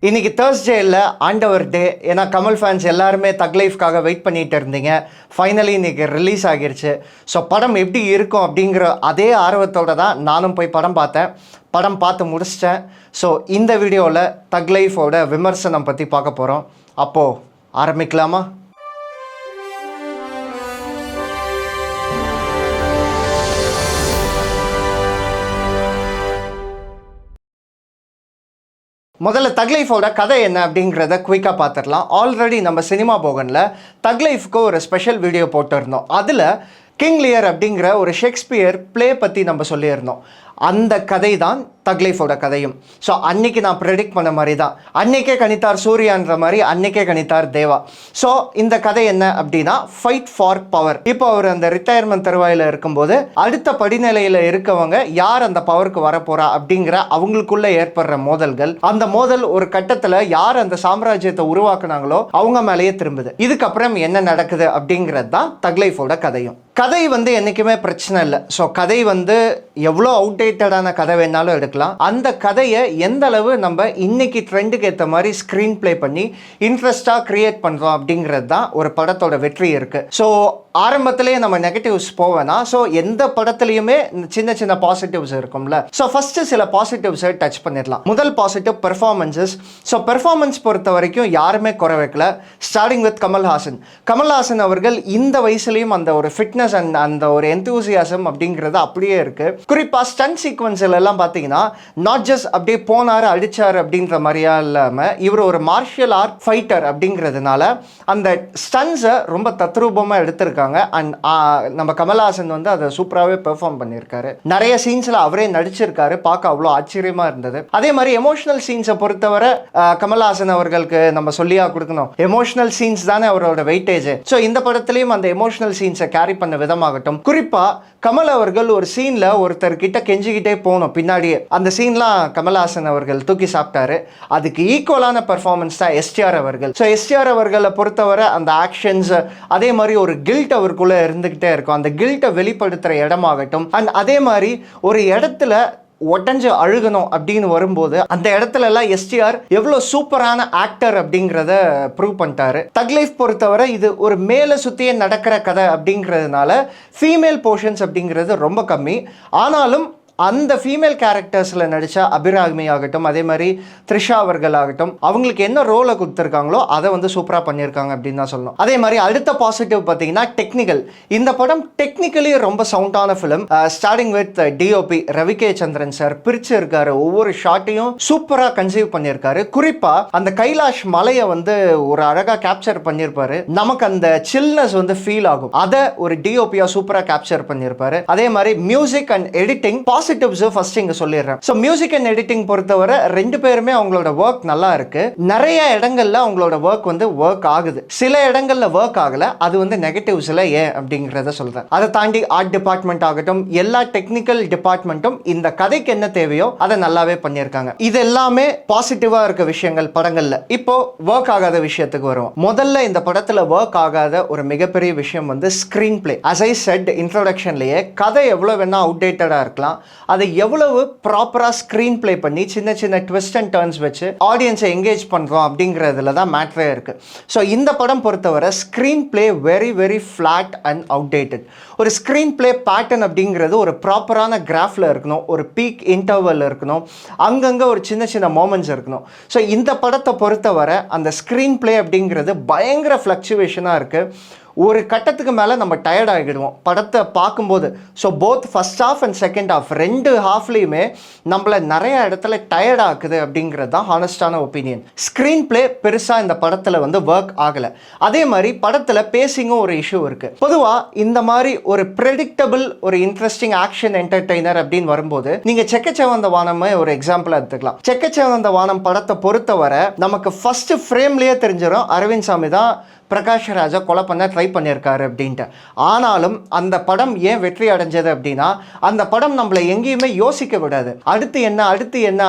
இன்னைக்கு தேர்ஸ்டே இல்லை, ஆண்டவர் டே. ஏன்னா கமல் ஃபேன்ஸ் எல்லாருமே தக் லைஃப்காக வெயிட் பண்ணிட்டு இருந்தீங்க. ஃபைனலி இன்னைக்கு ரிலீஸ் ஆகிருச்சு. ஸோ படம் எப்படி இருக்கும் அப்படிங்கிற அதே ஆர்வத்தோடு தான் நானும் போய் படம் பார்த்தேன். படம் பார்த்து முடிச்சிட்டேன். ஸோ இந்த வீடியோவில் தக் லைஃபோட விமர்சனம் பற்றி பார்க்க போகிறோம். அப்போது ஆரம்பிக்கலாமா? முதல்ல தக் லைஃபோட கதை என்ன அப்படிங்கிறத குயிக்காக பார்த்துடலாம். ஆல்ரெடி நம்ம சினிமா போகனில் தக் லைஃப்க்கு ஒரு ஸ்பெஷல் வீடியோ போட்டிருந்தோம். அதில் கிங் லியர் அப்படிங்கிற ஒரு ஷேக்ஸ்பியர் ப்ளே பற்றி நம்ம சொல்லியிருந்தோம். அந்த கதை தான் தக் லைஃபோட கதையும். ஸோ அன்னைக்கு நான் ப்ரெடிக்ட் பண்ண மாதிரி தான், அன்னைக்கே கணித்தார் சூர்யான்ற மாதிரி அன்னைக்கே கணித்தார் தேவா. ஸோ இந்த கதை என்ன அப்படின்னா, ஃபைட் ஃபார் பவர். இப்போ அவர் அந்த ரிட்டையர்மெண்ட் தருவாயில் இருக்கும்போது அடுத்த படிநிலையில் இருக்கவங்க யார் அந்த பவருக்கு வரப்போறா அப்படிங்கிற அவங்களுக்குள்ள ஏற்படுற மோதல்கள், அந்த மோதல் ஒரு கட்டத்தில் யார் அந்த சாம்ராஜ்யத்தை உருவாக்குனாங்களோ அவங்க மேலேயே திரும்புது. இதுக்கப்புறம் என்ன நடக்குது அப்படிங்கிறது தான் தக் லைஃபோட கதையும். கதை என்றைக்குமே பிரச்சனை இல்லை. ஸோ கதை எவ்வளோ அவுடேட்டடான கதை வேணாலும் எடுக்கலாம். அந்த கதையை எந்த அளவு நம்ம இன்னைக்கு ட்ரெண்டுக்கு ஏற்ற மாதிரி ஸ்க்ரீன் பிளே பண்ணி இன்ட்ரெஸ்டாக கிரியேட் பண்ணுறோம் அப்படிங்கிறது தான் ஒரு படத்தோட வெற்றி இருக்குது. ஸோ ஆரம்பத்திலேயே நம்ம நெகட்டிவ்ஸ் போவேனா, ஸோ எந்த படத்துலையுமே சின்ன சின்ன பாசிட்டிவ்ஸ் இருக்கும்ல. ஸோ ஃபஸ்ட்டு சில பாசிட்டிவ்ஸை டச் பண்ணிடலாம். முதல் பாசிட்டிவ் பெர்ஃபார்மன்ஸஸ். ஸோ பெர்ஃபார்மன்ஸ் பொறுத்த வரைக்கும் யாருமே குறை வைக்கல. Starting with Kamal Haasan. கமல்ஹாசன் அவர்கள் இந்த வயசுலேயும் அந்த ஒரு ஃபிட்னஸ் அண்ட் அந்த ஒரு எந்தூசியாசம் அப்படிங்கிறது அப்படியே இருக்குது. குறிப்பாக ஸ்டன் சீக்வன்ஸில் எல்லாம் பார்த்தீங்கன்னா நாட் ஜஸ்ட் அப்படியே போனார் அடித்தார் அப்படின்ற மாதிரியா இல்லாமல் இவர் ஒரு மார்ஷியல் ஆர்ட் ஃபைட்டர் அப்படிங்கிறதுனால அந்த ஸ்டன்ஸை ரொம்ப தத்ரூபமாக எடுத்திருக்காங்க. அண்ட் நம்ம கமல்ஹாசன் அதை சூப்பராகவே பெர்ஃபார்ம் பண்ணியிருக்காரு. நிறைய சீன்ஸில் அவரே நடிச்சிருக்காரு. பார்க்க அவ்வளோ ஆச்சரியமாக இருந்தது. அதே மாதிரி எமோஷனல் சீன்ஸை பொறுத்தவரை கமல்ஹாசன் அவர்களுக்கு நம்ம சொல்லியா கொடுக்கணும், எமோஷனல் சீன்ஸ் தானே அவரோட வெயிட்டேஜ். ஸோ இந்த படத்துலையும் அந்த எமோஷனல் சீன்ஸை கேரி பண்ண விதமாகட்டும். குறிப்பாக கமல் அவர்கள் ஒரு சீனில் ஒருத்தர் கிட்ட கெஞ்சிக்கிட்டே போகணும் பின்னாடியே. அந்த சீன்லாம் கமல்ஹாசன் அவர்கள் தூக்கி சாப்பிட்டாரு. அதுக்கு ஈக்குவலான பெர்ஃபார்மன்ஸ் தான் எஸ்டிஆர் அவர்கள். ஸோ எஸ்டிஆர் அவர்களை பொறுத்தவரை அந்த ஆக்ஷன்ஸ், அதே மாதிரி ஒரு கில்ட் அவருக்குள்ளே இருந்துக்கிட்டே இருக்கும். அந்த கில்ட்டை வெளிப்படுத்துகிற இடமாகட்டும். அண்ட் அதே மாதிரி ஒரு இடத்துல ஒட்டஞ்சு அழுகணும் அப்படின்னு வரும்போது அந்த இடத்துல எல்லாம் எஸ்டிஆர் எவ்வளோ சூப்பரான ஆக்டர் அப்படிங்கிறத ப்ரூவ் பண்ணிட்டாரு. தக் லைஃப் பொறுத்தவரை இது ஒரு மேலே சுற்றியே நடக்கிற கதை அப்படிங்கிறதுனால ஃபீமேல் போர்ஷன்ஸ் அப்படிங்கிறது ரொம்ப கம்மி. ஆனாலும் அந்த ஃபீமேல் கேரக்டர்ஸில் நடித்த அபிராமி ஆகட்டும், அதே மாதிரி த்ரிஷா அவர்கள் ஆகட்டும், அவங்களுக்கு என்ன ரோலை கொடுத்துருக்காங்களோ அதை சூப்பராக பண்ணியிருக்காங்க அப்படின்னு தான் சொல்லணும். அதே மாதிரி அடுத்த பாசிட்டிவ் பார்த்தீங்கன்னா டெக்னிக்கல். இந்த படம் டெக்னிக்கலி ரொம்ப சவுண்டான film. Starting with DOP Ravi K Chandran sir பிரிச்சு இருக்காரு. ஒவ்வொரு ஷாட்டையும் சூப்பராக கன்சீவ் பண்ணியிருக்காரு. குறிப்பாக அந்த கைலாஷ் மலையை ஒரு அழகாக கேப்சர் பண்ணியிருப்பாரு. நமக்கு அந்த சில்னஸ் ஃபீல் ஆகும். அதை ஒரு டிஓபியா சூப்பராக கேப்சர் பண்ணியிருப்பாரு. அதே மாதிரி music and editing positives first இங்க சொல்லிடுறேன். ஸோ மியூசிக் அண்ட் எடிட்டிங் பொறுத்தவரை ரெண்டு பேருமே அவங்களோட ஒர்க் நல்லா இருக்கு. நிறைய இடங்கள்ல அவங்களோட ஒர்க் ஒர்க் ஆகுது. சில இடங்கள்ல ஒர்க் ஆகல. அது நெகட்டிவ்ஸ்ல ஏன் அப்படிங்கிறத சொல்றேன். அதை தாண்டி ஆர்ட் டிபார்ட்மெண்ட் ஆகட்டும், எல்லா டெக்னிக்கல் டிபார்ட்மெண்ட்டும் இந்த கதைக்கு என்ன தேவையோ அதை நல்லாவே பண்ணியிருக்காங்க. இது எல்லாமே பாசிட்டிவா இருக்க விஷயங்கள் படங்கள்ல. இப்போ ஒர்க் ஆகாத விஷயத்துக்கு வரும். முதல்ல இந்த படத்துல ஒர்க் ஆகாத ஒரு மிகப்பெரிய விஷயம் screen play. as I said இன்ட்ரோடக்ஷன்லயே, கதை எவ்வளவு வேணா அவுடேட்டடா இருக்கலாம், அதை எவ்வளவு ப்ராப்பரா ஸ்கிரீன் பிளே பண்ணி சின்ன சின்ன ட்விஸ்ட் அண்ட் டர்ன்ஸ் வச்சு ஆடியன்ஸை என்கேஜ் பண்றோம் அப்படிங்கிறதுல தான் மேட்ரே இருக்கு. ஸோ இந்த படம் பொறுத்தவரை screen play very very flat and outdated. ஒரு ஸ்கிரீன் பிளே பேட்டர்ன் அப்படிங்கிறது ஒரு ப்ராப்பரான கிராஃப்ல இருக்கணும், ஒரு பீக் இன்டர்வல் இருக்கணும், அங்கங்கே ஒரு சின்ன சின்ன மோமெண்ட்ஸ் இருக்கணும். ஸோ இந்த படத்தை பொறுத்தவரை அந்த ஸ்கிரீன் பிளே அப்படிங்கிறது பயங்கர ஃப்ளக்சுவேஷனாக இருக்கு. ஒரு கட்டத்துக்கு மேலே நம்ம டயர்ட் ஆகிடுவோம் படத்தை பார்க்கும்போது. So both first half and second half ரெண்டு ஹாஃப்லேயுமே நம்மளை நிறைய இடத்துல டயர்ட் ஆக்குது அப்படிங்கிறது தான் ஹானஸ்டான ஒப்பீனியன். ஸ்க்ரீன் பிளே பெருசாக இந்த படத்தில் ஒர்க் ஆகலை. அதே மாதிரி படத்தில் பேசிங்கும் ஒரு இஷ்யூ இருக்குது. பொதுவாக இந்த மாதிரி ஒரு ப்ரெடிக்டபிள் ஒரு இன்ட்ரெஸ்டிங் ஆக்ஷன் என்டர்டெய்னர் அப்படின்னு வரும்போது நீங்கள் செக்கச்செவந்த வானமே ஒரு எக்ஸாம்பிளாக எடுத்துக்கலாம். செக்கச்செவந்த வானம் படத்தை பொறுத்தவரை நமக்கு ஃபர்ஸ்ட் ஃப்ரேம்லேயே தெரிஞ்சிடும் அரவிந்த் சாமி தான் பிரகாஷ் ராஜா கொலை பண்ண ட்ரை பண்ணியிருக்காரு அப்படின்ட்டு. ஆனாலும் அந்த படம் ஏன் வெற்றி அடைஞ்சது அப்படின்னா, அந்த படம் நம்மளை எங்கேயுமே யோசிக்க விடாது. அடுத்து என்ன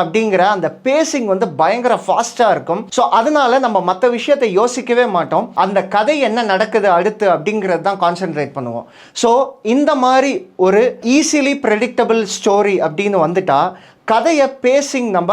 அப்படிங்கிற அந்த பேசிங் பயங்கர ஃபாஸ்ட்டாக இருக்கும். ஸோ அதனால நம்ம மற்ற விஷயத்தை யோசிக்கவே மாட்டோம். அந்த கதை என்ன நடக்குது அடுத்து அப்படிங்கிறது தான் கான்சென்ட்ரேட் பண்ணுவோம். ஸோ இந்த மாதிரி ஒரு ஈஸிலி ப்ரெடிக்டபிள் ஸ்டோரி அப்படின்னு கதையை பேசிங் நம்ம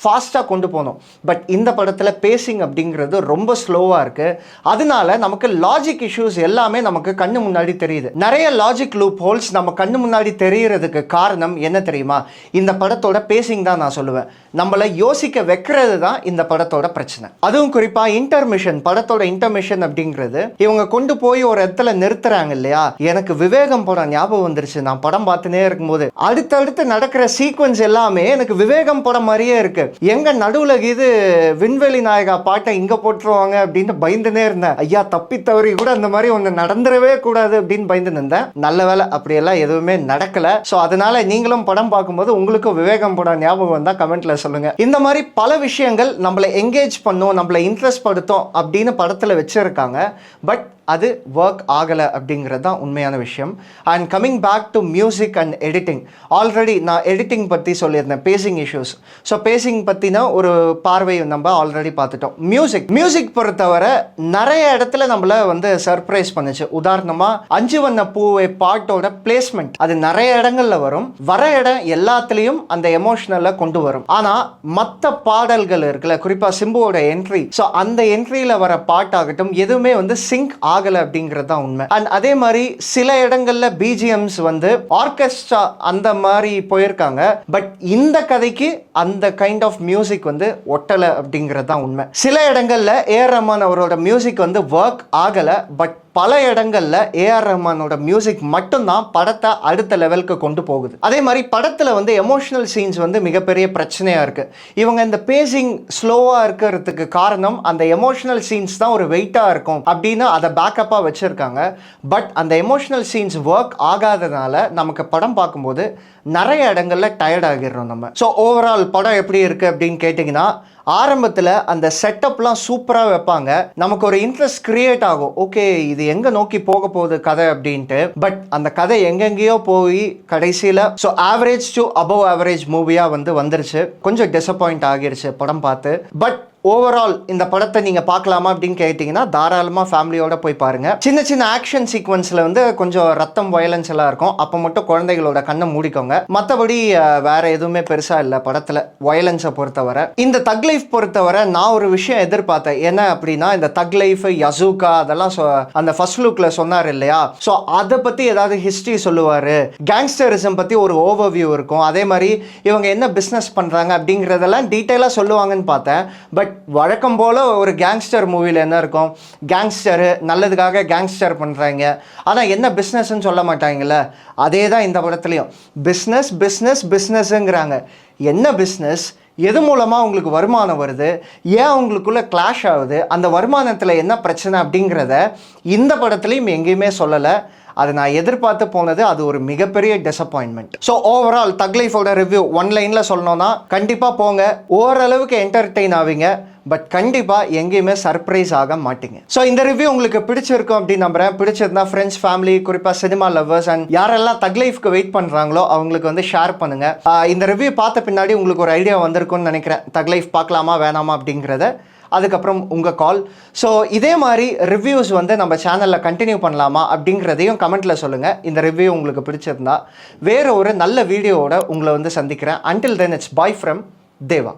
ஃபாஸ்ட்டாக கொண்டு போகணும். பட் இந்த படத்தில் பேசிங் அப்படிங்கிறது ரொம்ப ஸ்லோவாக இருக்குது. அதனால நமக்கு லாஜிக் இஷ்யூஸ் எல்லாமே நமக்கு கண்ணு முன்னாடி தெரியுது. நிறைய லாஜிக் லூப் ஹோல்ஸ் நம்ம கண்ணு முன்னாடி தெரியறதுக்கு காரணம் என்ன தெரியுமா? இந்த படத்தோட பேசிங் தான் நான் சொல்லுவேன். நம்மளை யோசிக்க வைக்கிறது தான் இந்த படத்தோட பிரச்சனை. அதுவும் குறிப்பாக இன்டர்மிஷன், படத்தோட இன்டர்மிஷன் அப்படிங்கிறது இவங்க கொண்டு போய் ஒரு இடத்துல நிறுத்துறாங்க இல்லையா? எனக்கு விவேகம் படம் ஞாபகம் வந்துருச்சு. நான் படம் பார்த்துனே இருக்கும்போது அடுத்தடுத்து நடக்கிற சீக்வன்ஸ் எல்லாமே எனக்கு விவேகம் படம் மாதிரியே இருக்கு. எங்க நடுவுல இது விண்வெளி நாயகா பாட்டை இங்க போட்டுருவாங்க அப்படின்னு பயந்துனே இருந்தேன். ஐயா தப்பி தவறி கூட அந்த மாதிரி ஒன்று நடந்துடவே கூடாது அப்படின்னு பயந்து இருந்தேன். நல்ல வேலை அப்படியெல்லாம் எதுவுமே நடக்கல. ஸோ அதனால நீங்களும் படம் பார்க்கும்போது உங்களுக்கும் விவேகம் படம் ஞாபகம் வந்தா கமெண்ட்ல சொல்லுங்க. இந்த மாதிரி பல விஷயங்கள் நம்மளை என்கேஜ் பண்ணும், நம்மளை இன்ட்ரெஸ்ட் படுத்தும் அப்படின்னு படத்துல வச்சிருக்காங்க. பட் அது ஒர்க் ஆகலை அப்படிங்கிறது தான் உண்மையான விஷயம். And coming back to music and editing, already நான் எடிட்டிங் பற்றி சொல்லியிருந்தேன், பேசிங் இஷ்யூஸ். ஸோ பேசிங் பற்றினா ஒரு பார்வை நம்ம ஆல்ரெடி பார்த்துட்டோம். மியூசிக் பொறுத்தவரை நிறைய இடத்துல நம்மளை வந்து சர்ப்ரைஸ் பண்ணுச்சு. உதாரணமாக 5 வண்ண பூவை பாட்டோட பிளேஸ்மெண்ட் அது நிறைய இடங்கள்ல வரும். வர இடம் எல்லாத்துலேயும் அந்த எமோஷனலை கொண்டு வரும். ஆனால் மற்ற பாடல்கள் இருக்குல்ல, குறிப்பாக சிம்புவோட என்ட்ரி, ஸோ அந்த என்ட்ரியில் வர பாட்டாகட்டும் எதுவுமே வந்து சிங்க் ஆகலை அப்படிங்கிறது தான் உண்மை. அண்ட் அதே மாதிரி சில இடங்கள்ல பிஜிஎம்ஸ் வந்து ஆர்கெஸ்ட்ரா அந்த மாதிரி போயிருக்காங்க. பட் இந்த கதைக்கு அந்த கைண்ட் ஆஃப் மியூசிக் வந்து ஒட்டலை அப்படிங்கிறது தான் உண்மை. சில இடங்கள்ல ஏஆர் ரஹ்மான் அவரோட மியூசிக் வந்து ஒர்க் ஆகலை. பட் பல இடங்கள்ல ஏஆர் ரஹ்மானோட மியூசிக் மட்டும்தான் படத்தை அடுத்த லெவலுக்கு கொண்டு போகுது. அதே மாதிரி படத்துல வந்து எமோஷனல் சீன்ஸ் வந்து மிகப்பெரிய பிரச்சனையா இருக்கு. இவங்க இந்த பேசிங் ஸ்லோவா இருக்கிறதுக்கு காரணம் அந்த எமோஷனல் சீன்ஸ் தான் ஒரு வெயிட்டா இருக்கும் அப்படின்னு அதை பேக்கப்பா வச்சிருக்காங்க. பட் அந்த எமோஷனல் சீன்ஸ் ஒர்க் ஆகாதனால நமக்கு படம் பார்க்கும்போது நிறைய இடங்கள்ல டயர்ட் ஆகிடுறோம் நம்ம. ஸோ ஓவரால் படம் எப்படி இருக்கு அப்படின்னு கேட்டிங்கன்னா, ஆரம்பத்தில் அந்த செட்டப்லாம் சூப்பராக வைப்பாங்க. நமக்கு ஒரு இன்ட்ரெஸ்ட் கிரியேட் ஆகும். ஓகே இது எங்கே நோக்கி போக போகுது கதை அப்படின்ட்டு. பட் அந்த கதை எங்கெங்கேயோ போய் கடைசியில் so average to above average மூவியாக வந்துருச்சு. கொஞ்சம் டிசப்பாயிண்ட் ஆகிருச்சு படம் பார்த்து. பட் ஓவரால் இந்த படத்தை நீங்கள் பார்க்கலாமா அப்படின்னு கேட்டிங்கன்னா தாராளமாக ஃபேமிலியோட போய் பாருங்கள். சின்ன சின்ன ஆக்ஷன் சீக்வன்ஸில் வந்து கொஞ்சம் ரத்தம் வயலன்ஸ் எல்லாம் இருக்கும். அப்போ மட்டும் குழந்தைகளோட கண்ணை மூடிக்கோங்க. மற்றபடி வேற எதுவுமே பெருசாக இல்லை படத்தில் வயலன்ஸை பொறுத்தவரை. இந்த தக் லைஃப் பொறுத்தவரை நான் ஒரு விஷயம் எதிர்பார்த்தேன். என்ன அப்படின்னா, இந்த தக் லைஃப் யசூகா அதெல்லாம் அந்த ஃபர்ஸ்ட் லுக்கில் சொன்னார் இல்லையா? ஸோ அதை பற்றி ஏதாவது ஹிஸ்ட்ரி சொல்லுவார். கேங்ஸ்டரிசம் பற்றி ஒரு ஓவர்வியூ இருக்கும். அதே மாதிரி இவங்க என்ன பிஸ்னஸ் பண்ணுறாங்க அப்படிங்கிறதெல்லாம் டீட்டெயிலாக சொல்லுவாங்கன்னு பார்த்தேன். பட் வழக்கம் போல் ஒரு கேங்ஸ்டர் மூவியில் என்ன இருக்கும், கேங்ஸ்டரு நல்லதுக்காக கேங்ஸ்டர் பண்ணுறாங்க, ஆனால் என்ன பிஸ்னஸ்ன்னு சொல்ல மாட்டாங்கல்ல. அதே தான் இந்த படத்துலையும் பிஸ்னஸ் பிஸ்னஸ் பிஸ்னஸ்ங்கிறாங்க. என்ன பிஸ்னஸ், எது மூலமாக உங்களுக்கு வருமானம் வருது, ஏன் உங்களுக்குள்ள கிளாஷ் ஆகுது, அந்த வருமானத்தில் என்ன பிரச்சனை அப்படிங்கிறத இந்த படத்துலையும் எங்கேயுமே சொல்லலை. அது நான் எதிர்பார்த்து போனது, அது ஒரு மிகப்பெரிய டிசப்பாயின்மெண்ட். ஸோ ஓவரால் தக் லைஃபோட ரிவ்யூ ஒன் லைனில் சொல்லணும்னா கண்டிப்பாக போங்க, ஓரளவுக்கு என்டர்டெயின் ஆவீங்க. பட் கண்டிப்பாக எங்கேயுமே சர்ப்ரைஸ் ஆக மாட்டீங்க. ஸோ இந்த ரிவ்யூ உங்களுக்கு பிடிச்சிருக்கும் அப்படின்னு நம்புறேன். பிடிச்சிருந்தா ஃப்ரெண்ட்ஸ், ஃபேமிலி, குறிப்பாக சினிமா லவ்வர்ஸ் அண்ட் யாரெல்லாம் தக் லைஃப்க்கு வெயிட் பண்ணுறாங்களோ அவங்களுக்கு வந்து ஷேர் பண்ணுங்கள். இந்த ரிவ்யூ பார்த்த பின்னாடி உங்களுக்கு ஒரு ஐடியா வந்திருக்கும்னு நினைக்கிறேன். தக் லைஃப் பார்க்கலாமா வேணாமா அப்படிங்கிறத. அதுக்கப்புறம் உங்கள் கால். ஸோ இதே மாதிரி ரிவ்யூஸ் வந்து நம்ம சேனலில் கண்டினியூ பண்ணலாமா அப்படிங்கிறதையும் கமெண்ட்டில் சொல்லுங்கள். இந்த ரிவ்யூ உங்களுக்கு பிடிச்சிருந்தா வேறு ஒரு நல்ல வீடியோவோட உங்களை வந்து சந்திக்கிறேன். Until then it's bye from Deva.